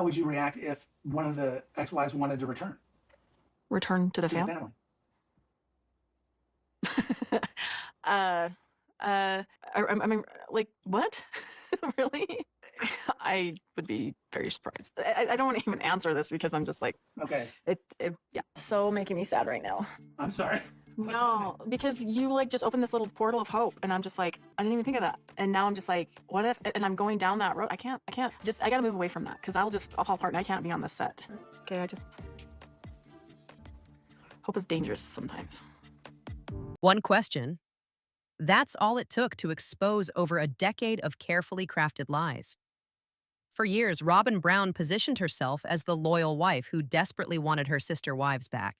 How would you react if one of the ex-wives wanted to return Return to the to the family. family? uh, I mean, like, what? Really? I would be very surprised. I don't want to even answer this because I'm just like, Okay, yeah, so making me sad right now. I'm sorry. What's No, because you like just opened this little portal of hope, and I'm just like, I didn't even think of that, and now I'm just like, what if? And I'm going down that road. I can't. Just, I gotta move away from that because I'll fall apart, and I can't be on this set. Okay, I just hope is dangerous sometimes. One question. That's all it took to expose over a decade of carefully crafted lies. For years, Robyn Brown positioned herself as the loyal wife who desperately wanted her sister wives back.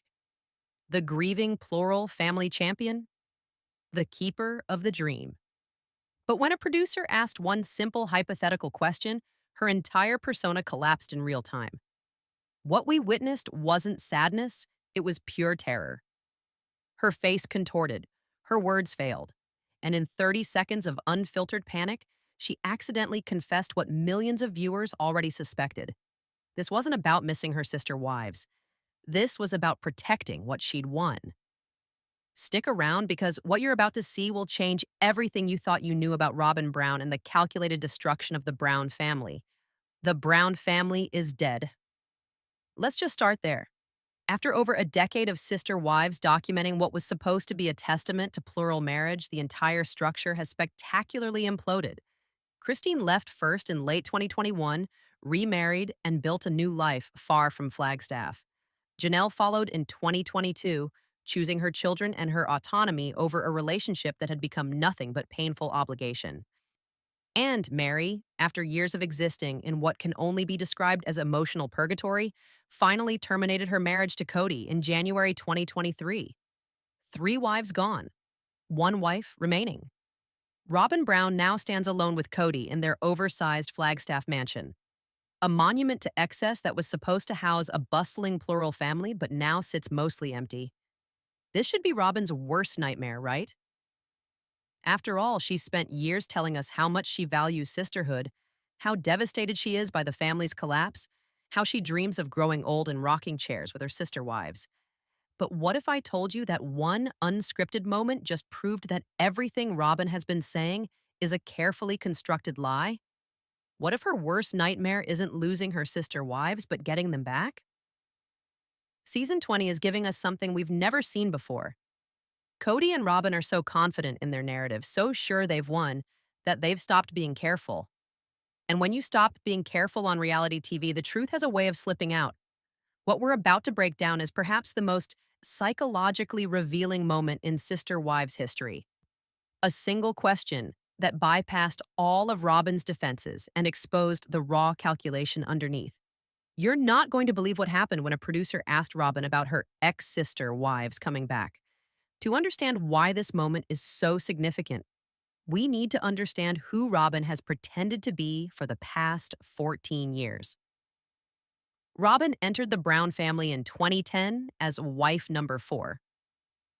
The grieving plural family champion, the keeper of the dream. But when a producer asked one simple hypothetical question, her entire persona collapsed in real time. What we witnessed wasn't sadness, it was pure terror. Her face contorted, her words failed, and in 30 seconds of unfiltered panic, she accidentally confessed what millions of viewers already suspected. This wasn't about missing her sister wives. This was about protecting what she'd won. Stick around because what you're about to see will change everything you thought you knew about Robyn Brown and the calculated destruction of the Brown family. The Brown family is dead. Let's just start there. After over a decade of sister wives documenting what was supposed to be a testament to plural marriage, the entire structure has spectacularly imploded. Christine left first in late 2021, remarried, and built a new life far from Flagstaff. Janelle followed in 2022, choosing her children and her autonomy over a relationship that had become nothing but painful obligation. And Mary, after years of existing in what can only be described as emotional purgatory, finally terminated her marriage to Kody in January 2023. 3 wives gone, 1 wife remaining. Robyn Brown now stands alone with Kody in their oversized Flagstaff mansion, a monument to excess that was supposed to house a bustling plural family but now sits mostly empty. This should be Robyn's worst nightmare, right? After all, she's spent years telling us how much she values sisterhood, how devastated she is by the family's collapse, how she dreams of growing old in rocking chairs with her sister wives. But what if I told you that one unscripted moment just proved that everything Robyn has been saying is a carefully constructed lie? What if her worst nightmare isn't losing her sister wives, but getting them back? Season 20 is giving us something we've never seen before. Kody and Robyn are so confident in their narrative, so sure they've won, that they've stopped being careful. And when you stop being careful on reality TV, the truth has a way of slipping out. What we're about to break down is perhaps the most psychologically revealing moment in Sister Wives history. A single question that bypassed all of Robyn's defenses and exposed the raw calculation underneath. You're not going to believe what happened when a producer asked Robyn about her ex-sister wives coming back. To understand why this moment is so significant, we need to understand who Robyn has pretended to be for the past 14 years. Robyn entered the Brown family in 2010 as wife number 4.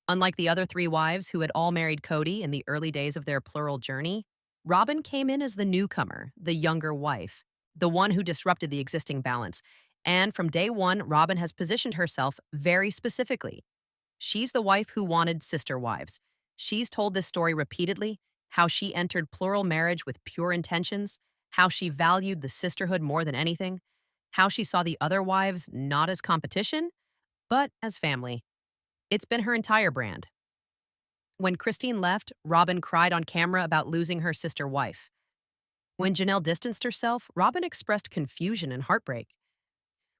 Unlike the other 3 wives who had all married Kody in the early days of their plural journey, Robyn came in as the newcomer, the younger wife, the one who disrupted the existing balance. And from day one, Robyn has positioned herself very specifically. She's the wife who wanted sister wives. She's told this story repeatedly, how she entered plural marriage with pure intentions, how she valued the sisterhood more than anything, how she saw the other wives not as competition, but as family. It's been her entire brand. When Christine left, Robyn cried on camera about losing her sister wife. When Janelle distanced herself, Robyn expressed confusion and heartbreak.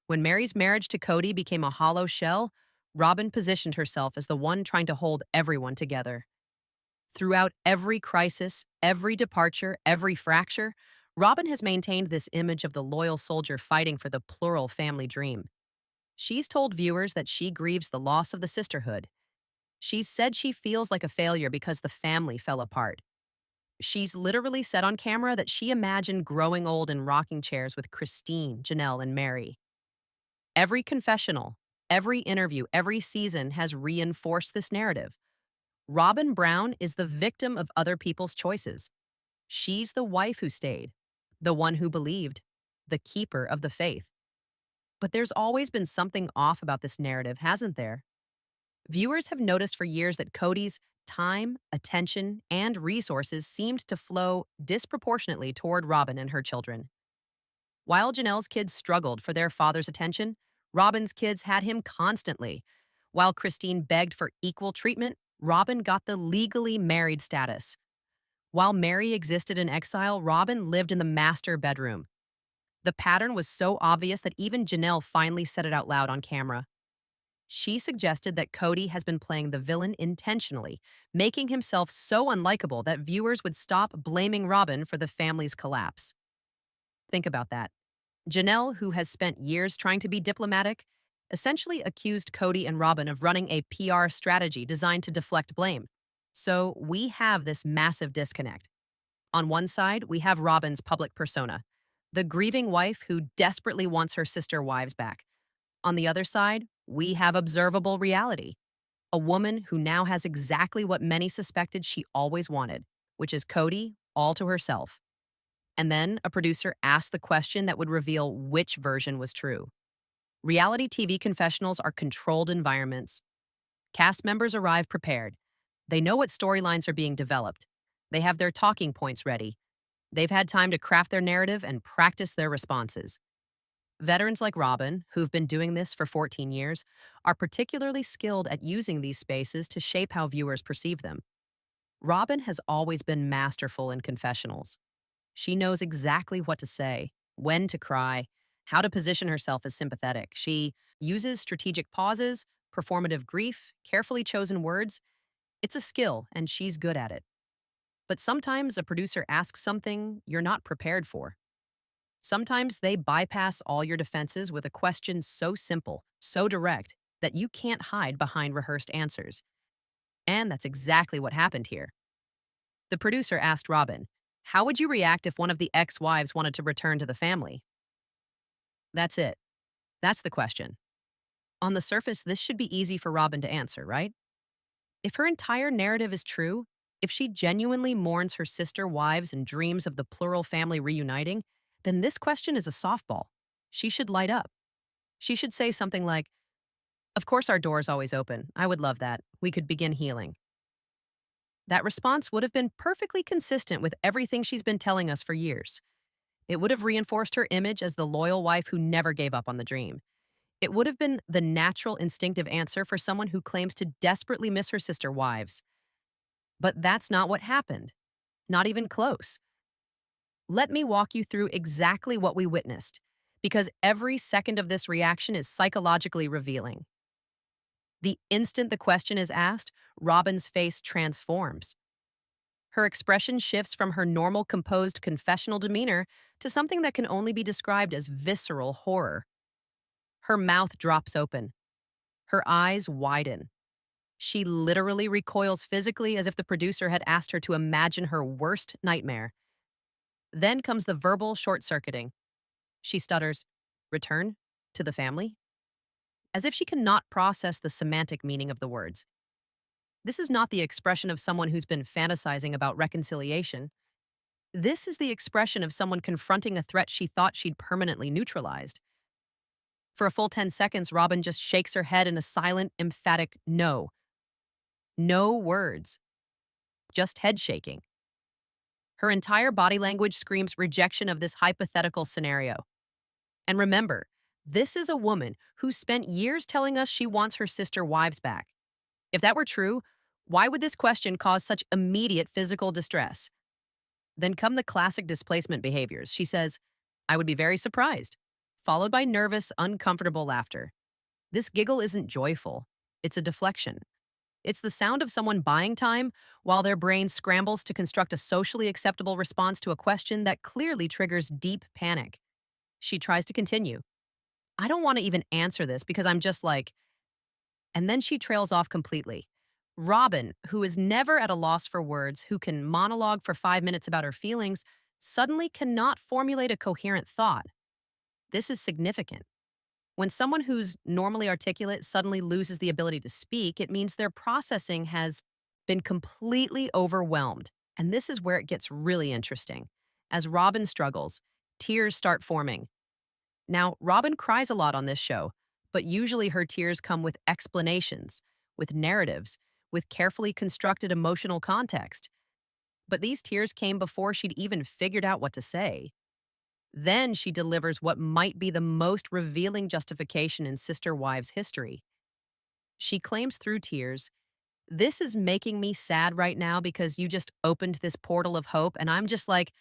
When Mary's marriage to Kody became a hollow shell, Robyn positioned herself as the one trying to hold everyone together. Throughout every crisis, every departure, every fracture, Robyn has maintained this image of the loyal soldier fighting for the plural family dream. She's told viewers that she grieves the loss of the sisterhood. She's said she feels like a failure because the family fell apart. She's literally said on camera that she imagined growing old in rocking chairs with Christine, Janelle, and Mary. Every confessional, every interview, every season has reinforced this narrative. Robyn Brown is the victim of other people's choices. She's the wife who stayed, the one who believed, the keeper of the faith. But there's always been something off about this narrative, hasn't there? Viewers have noticed for years that Kody's time, attention, and resources seemed to flow disproportionately toward Robyn and her children. While Janelle's kids struggled for their father's attention, Robyn's kids had him constantly. While Christine begged for equal treatment, Robyn got the legally married status. While Mary existed in exile, Robyn lived in the master bedroom. The pattern was so obvious that even Janelle finally said it out loud on camera. She suggested that Kody has been playing the villain intentionally, making himself so unlikable that viewers would stop blaming Robyn for the family's collapse. Think about that. Janelle, who has spent years trying to be diplomatic, essentially accused Kody and Robyn of running a PR strategy designed to deflect blame. So we have this massive disconnect. On one side, we have Robyn's public persona, the grieving wife who desperately wants her sister wives back. On the other side, we have observable reality, a woman who now has exactly what many suspected she always wanted, which is Kody all to herself. And then a producer asked the question that would reveal which version was true. Reality TV confessionals are controlled environments. Cast members arrive prepared. They know what storylines are being developed. They have their talking points ready. They've had time to craft their narrative and practice their responses. Veterans like Robyn, who've been doing this for 14 years, are particularly skilled at using these spaces to shape how viewers perceive them. Robyn has always been masterful in confessionals. She knows exactly what to say, when to cry, how to position herself as sympathetic. She uses strategic pauses, performative grief, carefully chosen words. It's a skill, and she's good at it. But sometimes a producer asks something you're not prepared for. Sometimes they bypass all your defenses with a question so simple, so direct, that you can't hide behind rehearsed answers. And that's exactly what happened here. The producer asked Robyn, "How would you react if one of the ex-wives wanted to return to the family?" That's it. That's the question. On the surface, this should be easy for Robyn to answer, right? If her entire narrative is true, if she genuinely mourns her sister wives and dreams of the plural family reuniting, then this question is a softball. She should light up. She should say something like, "Of course our door is always open. I would love that. We could begin healing." That response would have been perfectly consistent with everything she's been telling us for years. It would have reinforced her image as the loyal wife who never gave up on the dream. It would have been the natural, instinctive answer for someone who claims to desperately miss her sister wives. But that's not what happened. Not even close. Let me walk you through exactly what we witnessed, because every second of this reaction is psychologically revealing. The instant the question is asked, Robyn's face transforms. Her expression shifts from her normal, composed, confessional demeanor to something that can only be described as visceral horror. Her mouth drops open. Her eyes widen. She literally recoils physically as if the producer had asked her to imagine her worst nightmare. Then comes the verbal short-circuiting. She stutters, "Return to the family?" As if she cannot process the semantic meaning of the words. This is not the expression of someone who's been fantasizing about reconciliation. This is the expression of someone confronting a threat she thought she'd permanently neutralized. For a full 10 seconds, Robyn just shakes her head in a silent, emphatic no. No words. Just head shaking. Her entire body language screams rejection of this hypothetical scenario. And remember, this is a woman who spent years telling us she wants her sister wives back. If that were true, why would this question cause such immediate physical distress? Then come the classic displacement behaviors. She says, "I would be very surprised," followed by nervous, uncomfortable laughter. This giggle isn't joyful. It's a deflection. It's the sound of someone buying time while their brain scrambles to construct a socially acceptable response to a question that clearly triggers deep panic. She tries to continue. "I don't want to even answer this because I'm just like..." And then she trails off completely. Robyn, who is never at a loss for words, who can monologue for 5 minutes about her feelings, suddenly cannot formulate a coherent thought. This is significant. When someone who's normally articulate suddenly loses the ability to speak, it means their processing has been completely overwhelmed. And this is where it gets really interesting. As Robyn struggles, tears start forming. Now, Robyn cries a lot on this show, but usually her tears come with explanations, with narratives, with carefully constructed emotional context. But these tears came before she'd even figured out what to say. Then she delivers what might be the most revealing justification in Sister Wives history. She claims through tears, "This is making me sad right now because you just opened this portal of hope." And I'm just like,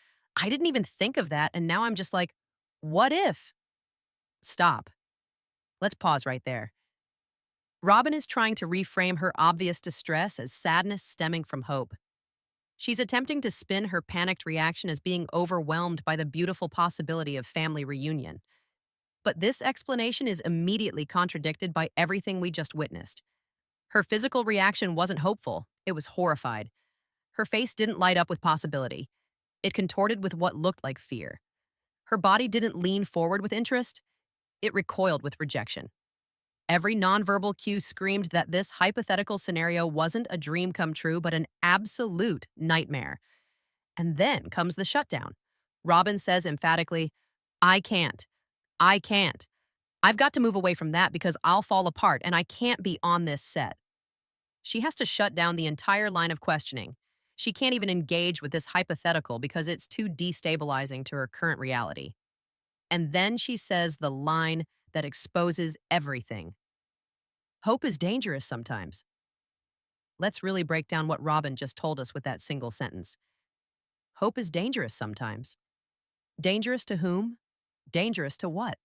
I didn't even think of that. And now I'm just like, what if? Stop. Let's pause right there. Robyn is trying to reframe her obvious distress as sadness stemming from hope. She's attempting to spin her panicked reaction as being overwhelmed by the beautiful possibility of family reunion. But this explanation is immediately contradicted by everything we just witnessed. Her physical reaction wasn't hopeful, it was horrified. Her face didn't light up with possibility. It contorted with what looked like fear. Her body didn't lean forward with interest, it recoiled with rejection. Every nonverbal cue screamed that this hypothetical scenario wasn't a dream come true, but an absolute nightmare. And then comes the shutdown. Robyn says emphatically, I can't. I can't. I've got to move away from that because I'll fall apart and I can't be on this set. She has to shut down the entire line of questioning. She can't even engage with this hypothetical because it's too destabilizing to her current reality. And then she says the line that exposes everything. Hope is dangerous sometimes. Let's really break down what Robyn just told us with that single sentence. Hope is dangerous sometimes. Dangerous to whom? Dangerous to what?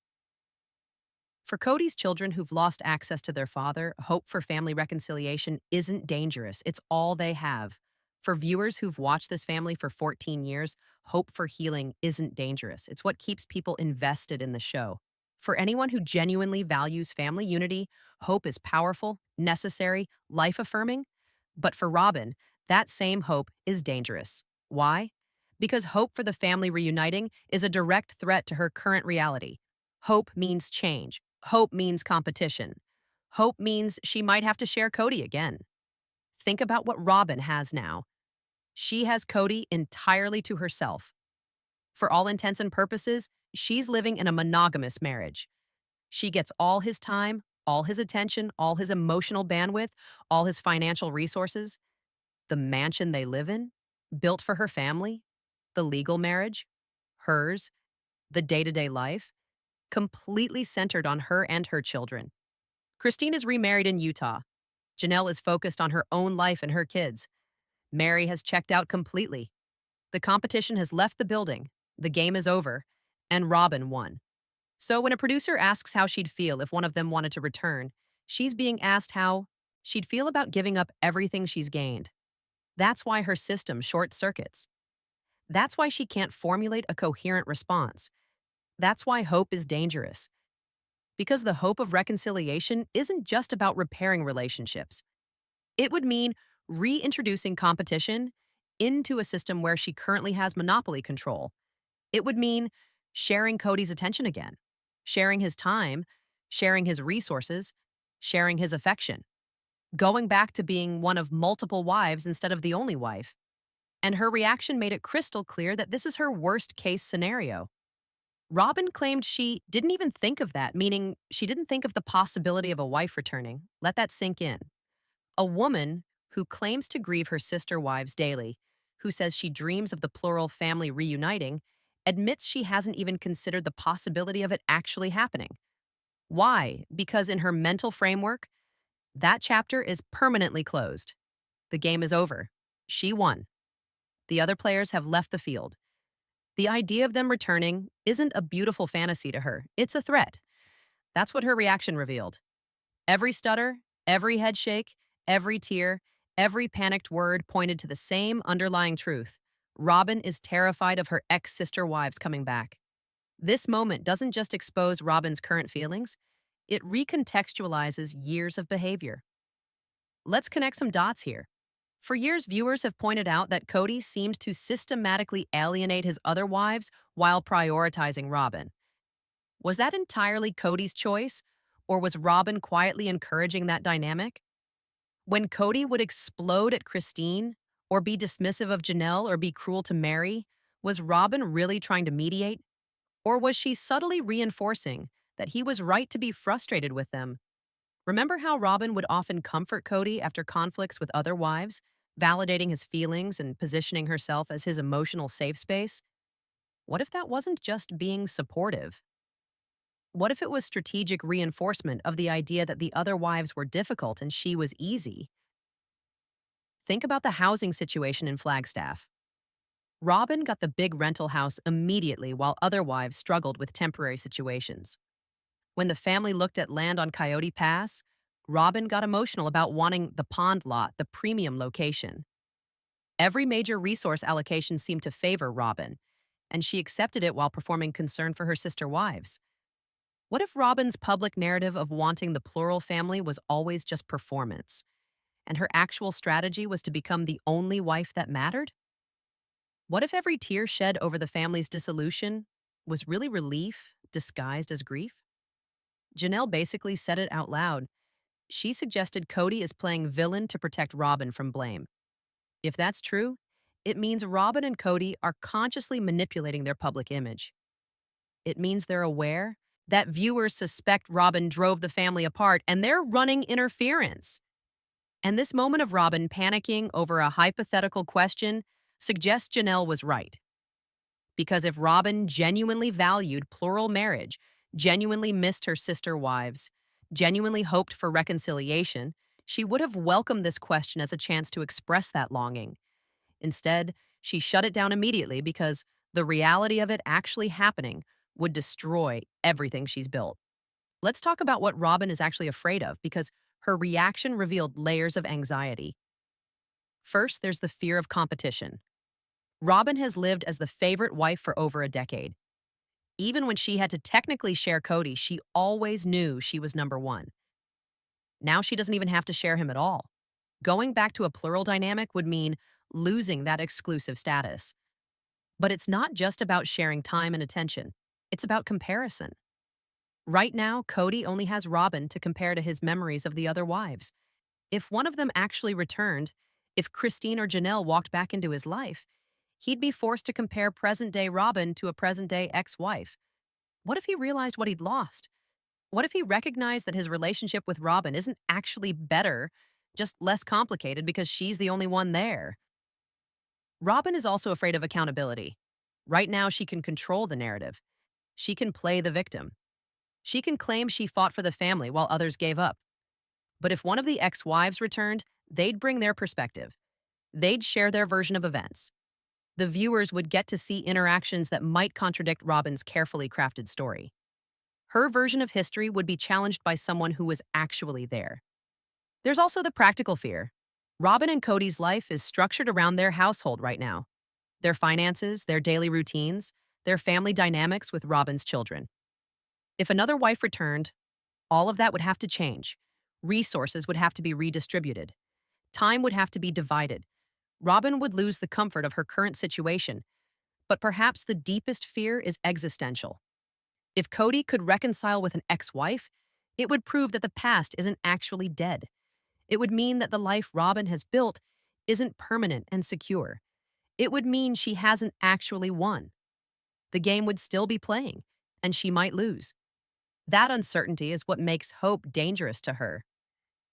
For Kody's children who've lost access to their father, hope for family reconciliation isn't dangerous. It's all they have. For viewers who've watched this family for 14 years, hope for healing isn't dangerous. It's what keeps people invested in the show. For anyone who genuinely values family unity, hope is powerful, necessary, life-affirming. But for Robyn, that same hope is dangerous. Why? Because hope for the family reuniting is a direct threat to her current reality. Hope means change. Hope means competition. Hope means she might have to share Kody again. Think about what Robyn has now. She has Kody entirely to herself. For all intents and purposes, she's living in a monogamous marriage. She gets all his time, all his attention, all his emotional bandwidth, all his financial resources. The mansion they live in, built for her family, the legal marriage, hers, the day-to-day life, completely centered on her and her children. Christine is remarried in Utah. Janelle is focused on her own life and her kids. Mary has checked out completely. The competition has left the building, the game is over, and Robyn won. So when a producer asks how she'd feel if one of them wanted to return, she's being asked how she'd feel about giving up everything she's gained. That's why her system short circuits. That's why she can't formulate a coherent response. That's why hope is dangerous. Because the hope of reconciliation isn't just about repairing relationships. It would mean reintroducing competition into a system where she currently has monopoly control. It would mean sharing Kody's attention again, sharing his time, sharing his resources, sharing his affection, going back to being one of multiple wives instead of the only wife. And her reaction made it crystal clear that this is her worst-case scenario. Robyn claimed she didn't even think of that, meaning she didn't think of the possibility of a wife returning. Let that sink in. A woman who claims to grieve her sister wives daily, who says she dreams of the plural family reuniting, admits she hasn't even considered the possibility of it actually happening. Why? Because in her mental framework, that chapter is permanently closed. The game is over. She won. The other players have left the field. The idea of them returning isn't a beautiful fantasy to her. It's a threat. That's what her reaction revealed. Every stutter, every head shake, every tear, every panicked word pointed to the same underlying truth. Robyn is terrified of her ex-sister wives coming back. This moment doesn't just expose Robyn's current feelings, it recontextualizes years of behavior. Let's connect some dots here. For years, viewers have pointed out that Kody seemed to systematically alienate his other wives while prioritizing Robyn. Was that entirely Kody's choice, or was Robyn quietly encouraging that dynamic? When Kody would explode at Christine, or be dismissive of Janelle, or be cruel to Mary, was Robyn really trying to mediate? Or was she subtly reinforcing that he was right to be frustrated with them? Remember how Robyn would often comfort Kody after conflicts with other wives, validating his feelings and positioning herself as his emotional safe space? What if that wasn't just being supportive? What if it was strategic reinforcement of the idea that the other wives were difficult and she was easy? Think about the housing situation in Flagstaff. Robyn got the big rental house immediately while other wives struggled with temporary situations. When the family looked at land on Coyote Pass, Robyn got emotional about wanting the pond lot, the premium location. Every major resource allocation seemed to favor Robyn, and she accepted it while performing concern for her sister wives. What if Robyn's public narrative of wanting the plural family was always just performance, and her actual strategy was to become the only wife that mattered? What if every tear shed over the family's dissolution was really relief disguised as grief? Janelle basically said it out loud. She suggested Kody is playing villain to protect Robyn from blame. If that's true, it means Robyn and Kody are consciously manipulating their public image. It means they're aware that viewers suspect Robyn drove the family apart and they're running interference. And this moment of Robyn panicking over a hypothetical question suggests Janelle was right. Because if Robyn genuinely valued plural marriage, genuinely missed her sister wives, genuinely hoped for reconciliation, she would have welcomed this question as a chance to express that longing. Instead, she shut it down immediately because the reality of it actually happening would destroy everything she's built. Let's talk about what Robyn is actually afraid of, because her reaction revealed layers of anxiety. First, there's the fear of competition. Robyn has lived as the favorite wife for over a decade. Even when she had to technically share Kody, she always knew she was number one. Now she doesn't even have to share him at all. Going back to a plural dynamic would mean losing that exclusive status. But it's not just about sharing time and attention. It's about comparison. Right now, Kody only has Robyn to compare to his memories of the other wives. If one of them actually returned, if Christine or Janelle walked back into his life, he'd be forced to compare present-day Robyn to a present-day ex-wife. What if he realized what he'd lost? What if he recognized that his relationship with Robyn isn't actually better, just less complicated because she's the only one there? Robyn is also afraid of accountability. Right now, she can control the narrative. She can play the victim. She can claim she fought for the family while others gave up. But if one of the ex-wives returned, they'd bring their perspective. They'd share their version of events. The viewers would get to see interactions that might contradict Robyn's carefully crafted story. Her version of history would be challenged by someone who was actually there. There's also the practical fear. Robyn and Kody's life is structured around their household right now. Their finances, their daily routines, their family dynamics with Robyn's children. If another wife returned, all of that would have to change. Resources would have to be redistributed. Time would have to be divided. Robyn would lose the comfort of her current situation, but perhaps the deepest fear is existential. If Kody could reconcile with an ex-wife, it would prove that the past isn't actually dead. It would mean that the life Robyn has built isn't permanent and secure. It would mean she hasn't actually won. The game would still be playing, and she might lose. That uncertainty is what makes hope dangerous to her.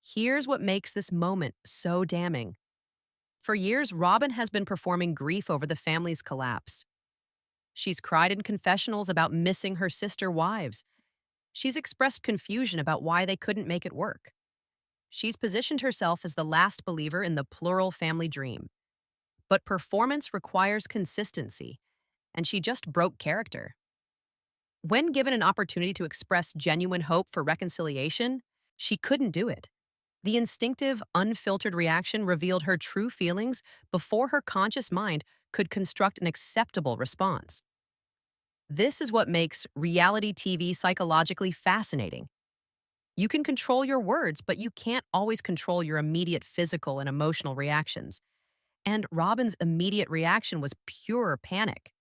Here's what makes this moment so damning. For years, Robyn has been performing grief over the family's collapse. She's cried in confessionals about missing her sister wives. She's expressed confusion about why they couldn't make it work. She's positioned herself as the last believer in the plural family dream. But performance requires consistency, and she just broke character. When given an opportunity to express genuine hope for reconciliation, she couldn't do it. The instinctive, unfiltered reaction revealed her true feelings before her conscious mind could construct an acceptable response. This is what makes reality TV psychologically fascinating. You can control your words, but you can't always control your immediate physical and emotional reactions. And Robyn's immediate reaction was pure panic.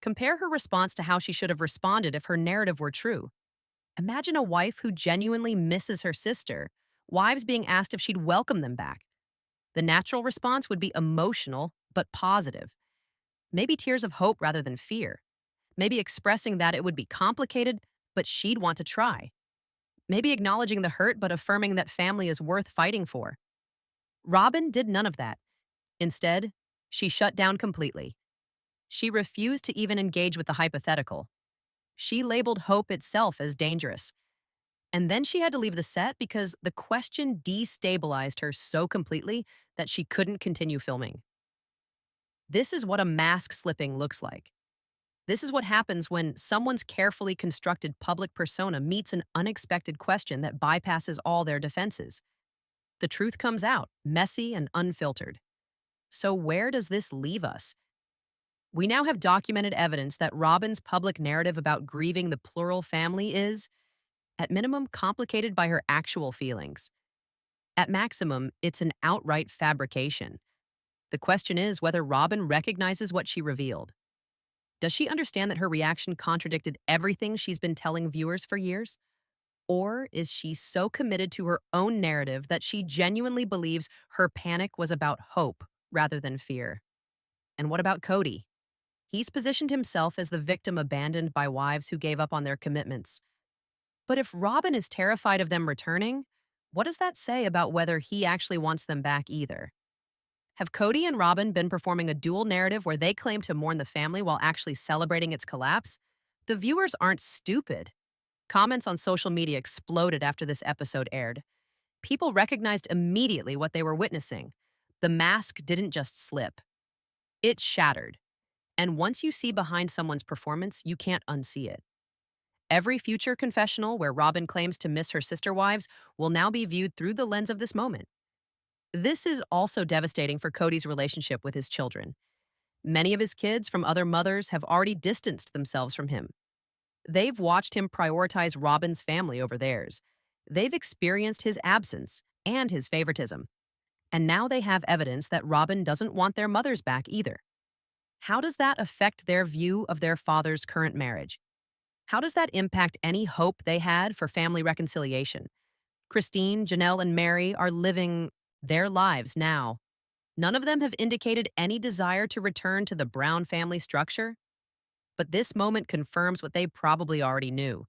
Compare her response to how she should have responded if her narrative were true. Imagine a wife who genuinely misses her sister, wives being asked if she'd welcome them back. The natural response would be emotional, but positive. Maybe tears of hope rather than fear. Maybe expressing that it would be complicated, but she'd want to try. Maybe acknowledging the hurt, but affirming that family is worth fighting for. Robyn did none of that. Instead, she shut down completely. She refused to even engage with the hypothetical. She labeled hope itself as dangerous. And then she had to leave the set because the question destabilized her so completely that she couldn't continue filming. This is what a mask slipping looks like. This is what happens when someone's carefully constructed public persona meets an unexpected question that bypasses all their defenses. The truth comes out, messy and unfiltered. So where does this leave us? We now have documented evidence that Robyn's public narrative about grieving the plural family is, at minimum, complicated by her actual feelings. At maximum, it's an outright fabrication. The question is whether Robyn recognizes what she revealed. Does she understand that her reaction contradicted everything she's been telling viewers for years? Or is she so committed to her own narrative that she genuinely believes her panic was about hope rather than fear? And what about Kody? He's positioned himself as the victim abandoned by wives who gave up on their commitments. But if Robyn is terrified of them returning, what does that say about whether he actually wants them back either? Have Kody and Robyn been performing a dual narrative where they claim to mourn the family while actually celebrating its collapse? The viewers aren't stupid. Comments on social media exploded after this episode aired. People recognized immediately what they were witnessing. The mask didn't just slip. It shattered. And once you see behind someone's performance, you can't unsee it. Every future confessional where Robyn claims to miss her sister wives will now be viewed through the lens of this moment. This is also devastating for Kody's relationship with his children. Many of his kids from other mothers have already distanced themselves from him. They've watched him prioritize Robyn's family over theirs. They've experienced his absence and his favoritism. And now they have evidence that Robyn doesn't want their mothers back either. How does that affect their view of their father's current marriage? How does that impact any hope they had for family reconciliation? Christine, Janelle, and Mary are living their lives now. None of them have indicated any desire to return to the Brown family structure. But this moment confirms what they probably already knew.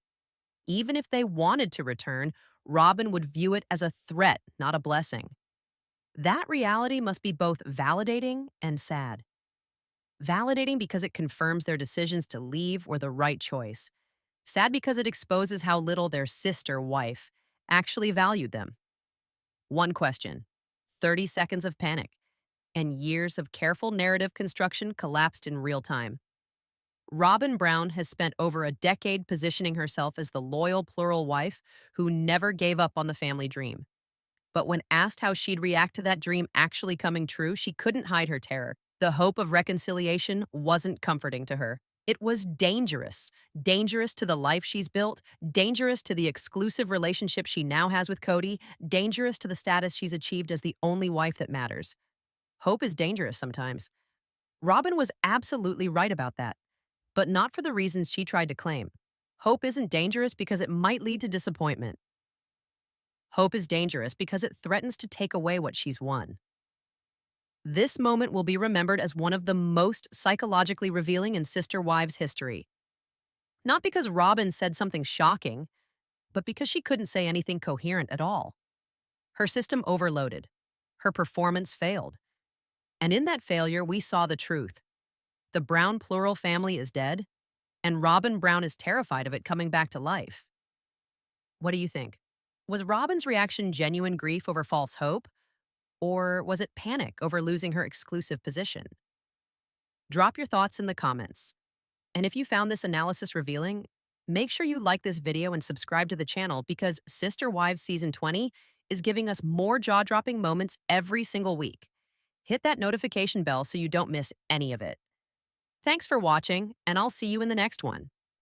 Even if they wanted to return, Robyn would view it as a threat, not a blessing. That reality must be both validating and sad. Validating because it confirms their decisions to leave were the right choice. Sad because it exposes how little their sister wife actually valued them. One question, 30 seconds of panic, and years of careful narrative construction collapsed in real time. Robyn Brown has spent over a decade positioning herself as the loyal plural wife who never gave up on the family dream. But when asked how she'd react to that dream actually coming true, she couldn't hide her terror. The hope of reconciliation wasn't comforting to her. It was dangerous. Dangerous to the life she's built, dangerous to the exclusive relationship she now has with Kody, dangerous to the status she's achieved as the only wife that matters. Hope is dangerous sometimes. Robyn was absolutely right about that, but not for the reasons she tried to claim. Hope isn't dangerous because it might lead to disappointment. Hope is dangerous because it threatens to take away what she's won. This moment will be remembered as one of the most psychologically revealing in sister wives history. Not because Robyn said something shocking, but because she couldn't say anything coherent at all. Her system overloaded. Her performance failed. And in that failure, we saw the truth. The Brown plural family is dead, and Robyn Brown is terrified of it coming back to life. What do you think? Was Robyn's reaction genuine grief over false hope? Or was it panic over losing her exclusive position? Drop your thoughts in the comments. And if you found this analysis revealing, make sure you like this video and subscribe to the channel because Sister Wives Season 20 is giving us more jaw-dropping moments every single week. Hit that notification bell so you don't miss any of it. Thanks for watching, and I'll see you in the next one.